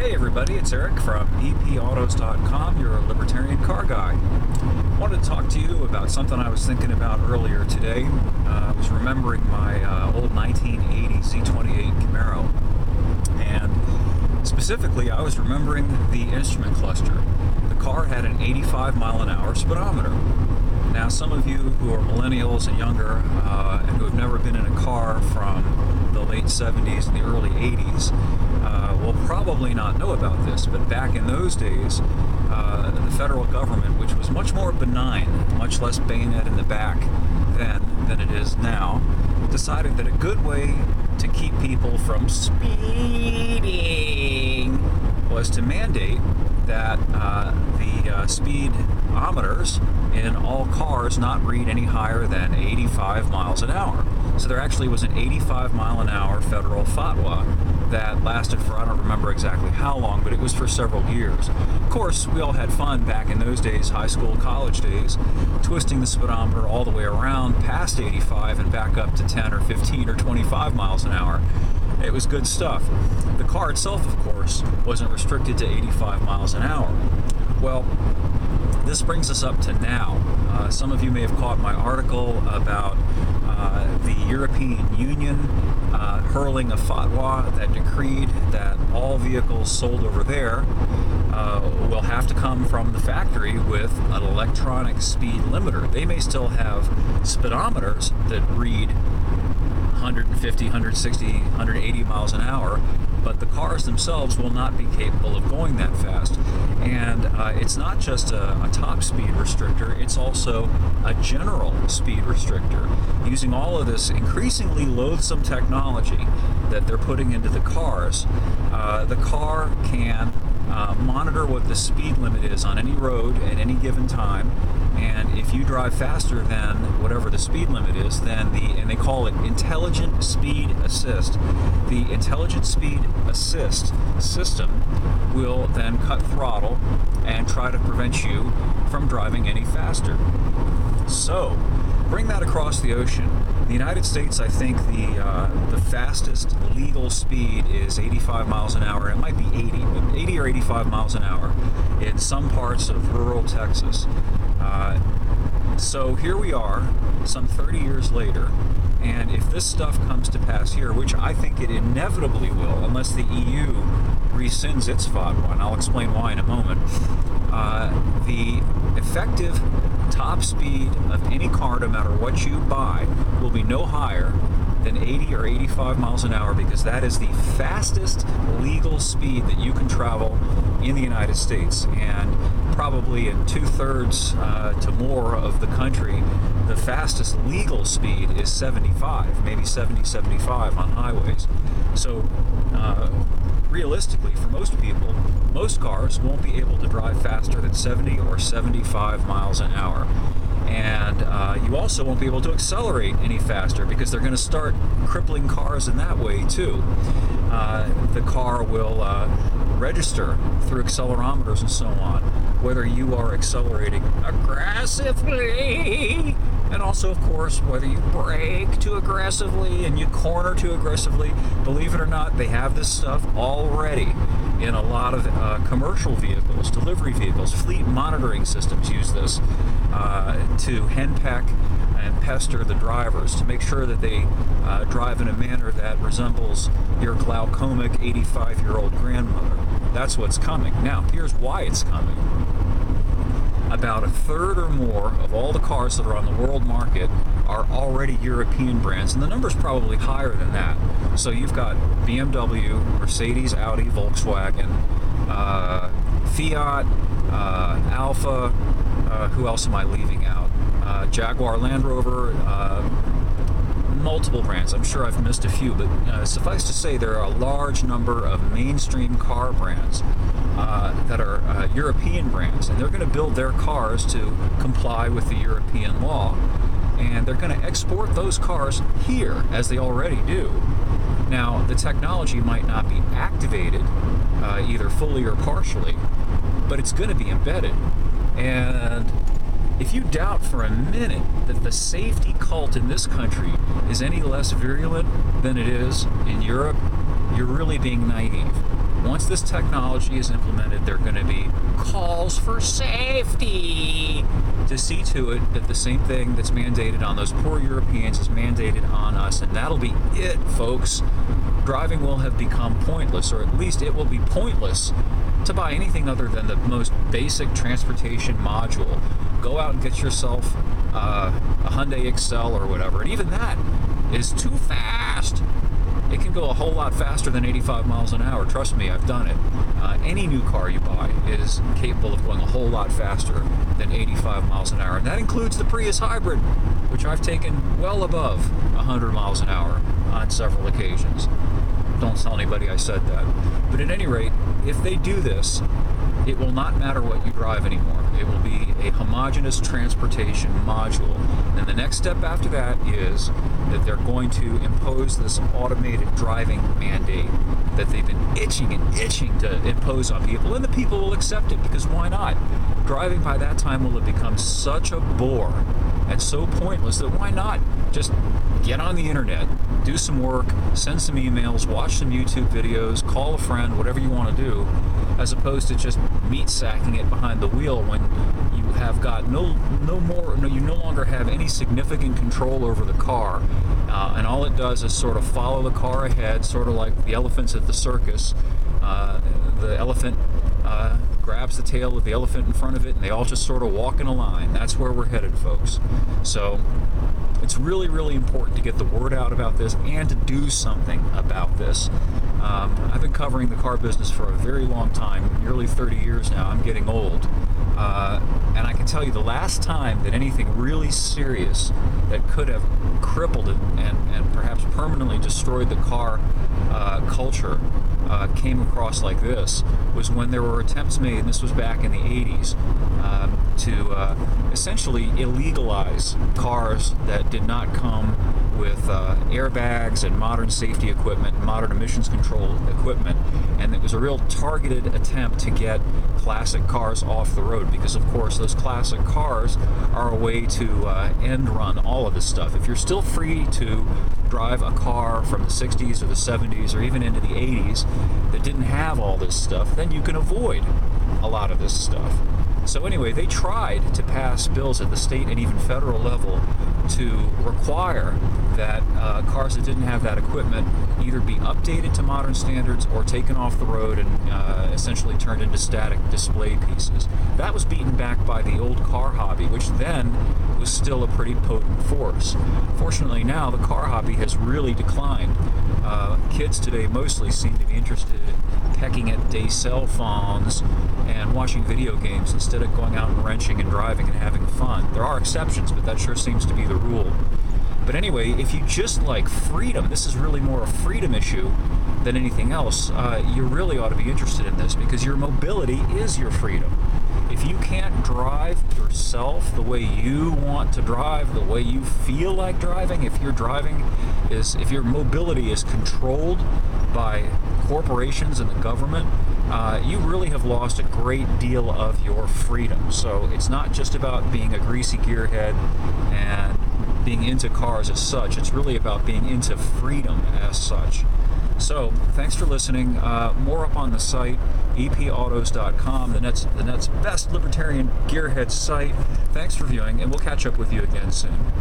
Hey everybody, it's Eric from epautos.com, your Libertarian car guy. I wanted to talk to you about something I was thinking about earlier today. I was remembering my old 1980 Z28 Camaro, and specifically I was remembering the instrument cluster. The car had an 85 mile an hour speedometer. Now some of you who are millennials and younger and who have never been in a car from the late 70s and the early 80s will probably not know about this, but back in those days, the federal government, which was much more benign, much less bayonet in the back then than it is now, decided that a good way to keep people from speeding was to mandate that the speedometers in all cars not read any higher than 85 miles an hour. So there actually was an 85 mile an hour federal fatwa that lasted for, I don't remember exactly how long, but it was for several years. Of course, we all had fun back in those days, high school, college days, twisting the speedometer all the way around past 85 and back up to 10 or 15 or 25 miles an hour. It was good stuff. The car itself, of course, wasn't restricted to 85 miles an hour. Well, this brings us up to now. Some of you may have caught my article about the European Union hurling a fatwa that decreed that all vehicles sold over there will have to come from the factory with an electronic speed limiter. They may still have speedometers that read 150, 160, 180 miles an hour, but the cars themselves will not be capable of going that fast. And it's not just a top speed restrictor, it's also a general speed restrictor. Using all of this increasingly loathsome technology that they're putting into the cars, the car can monitor what the speed limit is on any road at any given time. And if you drive faster than whatever the speed limit is, then and they call it intelligent speed assist. The intelligent speed assist system will then cut throttle and try to prevent you from driving any faster. So, bring that across the ocean. In the United States, I think the fastest legal speed is 85 miles an hour. It might be 80, but 80 or 85 miles an hour in some parts of rural Texas. So here we are, some 30 years later, and if this stuff comes to pass here, which I think it inevitably will, unless the EU rescinds its fatwa, and I'll explain why in a moment, the effective top speed of any car, no matter what you buy, will be no higher than 80 or 85 miles an hour, because that is the fastest legal speed that you can travel in the United States. And probably in 2/3 to more of the country, the fastest legal speed is 75, maybe 70, 75 on highways. So realistically, for most people, most cars won't be able to drive faster than 70 or 75 miles an hour. And you also won't be able to accelerate any faster, because they're going to start crippling cars in that way too. The car will register through accelerometers and so on, whether you are accelerating aggressively, and also, of course, whether you brake too aggressively and you corner too aggressively. Believe it or not, they have this stuff already in a lot of commercial vehicles, delivery vehicles. Fleet monitoring systems use this to henpeck and pester the drivers to make sure that they drive in a manner that resembles your glaucomic 85-year-old grandmother. That's what's coming. Now, here's why it's coming. About 1/3 or more of all the cars that are on the world market are already European brands, and the number's probably higher than that. So you've got BMW, Mercedes, Audi, Volkswagen, Fiat, Alfa, who else am I leaving out? Jaguar, Land Rover, multiple brands. I'm sure I've missed a few, but suffice to say there are a large number of mainstream car brands that are European brands, and they're going to build their cars to comply with the European law, and they're going to export those cars here, as they already do. Now, the technology might not be activated either fully or partially, but it's going to be embedded. And if you doubt for a minute that the safety cult in this country is any less virulent than it is in Europe, you're really being naive. Once this technology is implemented, there are going to be calls for safety to see to it that the same thing that's mandated on those poor Europeans is mandated on us, and that'll be it, folks. Driving will have become pointless, or at least it will be pointless to buy anything other than the most basic transportation module. Go out and get yourself a Hyundai Excel or whatever, and even that is too fast. It can go a whole lot faster than 85 miles an hour. Trust me, I've done it. Any new car you buy is capable of going a whole lot faster than 85 miles an hour. And that includes the Prius Hybrid, which I've taken well above 100 miles an hour on several occasions. Don't tell anybody I said that. But at any rate, if they do this, it will not matter what you drive anymore. It will be a homogeneous transportation module. And the next step after that is that they're going to impose this automated driving mandate that they've been itching to impose on people. And the people will accept it, because why not? Driving by that time will have become such a bore and so pointless that why not just get on the internet, do some work, send some emails, watch some YouTube videos, call a friend, whatever you want to do, as opposed to just meat sacking it behind the wheel when you have got you no longer have any significant control over the car, and all it does is sort of follow the car ahead, sort of like the elephants at the circus. The elephant grabs the tail of the elephant in front of it, and they all just sort of walk in a line. That's where we're headed, folks. So it's really, really important to get the word out about this and to do something about this. I've been covering the car business for a very long time, nearly 30 years now. I'm getting old. And I can tell you the last time that anything really serious that could have crippled it and perhaps permanently destroyed the car culture came across like this was when there were attempts made, and this was back in the 80s, to essentially illegalize cars that did not come with airbags and modern safety equipment, modern emissions control equipment. And it was a real targeted attempt to get classic cars off the road, because of course those classic cars are a way to end run all of this stuff. If you're still free to drive a car from the 60s or the 70s or even into the 80s that didn't have all this stuff, then you can avoid a lot of this stuff. So anyway, they tried to pass bills at the state and even federal level to require that cars that didn't have that equipment either be updated to modern standards or taken off the road and essentially turned into static display pieces. That was beaten back by the old car hobby, which then was still a pretty potent force. Fortunately now the car hobby has really declined. Kids today mostly seem to be interested in pecking at their cell phones and watching video games instead of going out and wrenching and driving and having fun. There are exceptions, but that sure seems to be the rule. But anyway, if you just like freedom, this is really more a freedom issue than anything else, you really ought to be interested in this, because your mobility is your freedom. If you can't drive yourself the way you want to drive, the way you feel like driving, if your mobility is controlled by corporations and the government, you really have lost a great deal of your freedom. So it's not just about being a greasy gearhead and being into cars as such. It's really about being into freedom as such. So thanks for listening. More up on the site, epautos.com, the net's best libertarian gearhead site. Thanks for viewing, and we'll catch up with you again soon.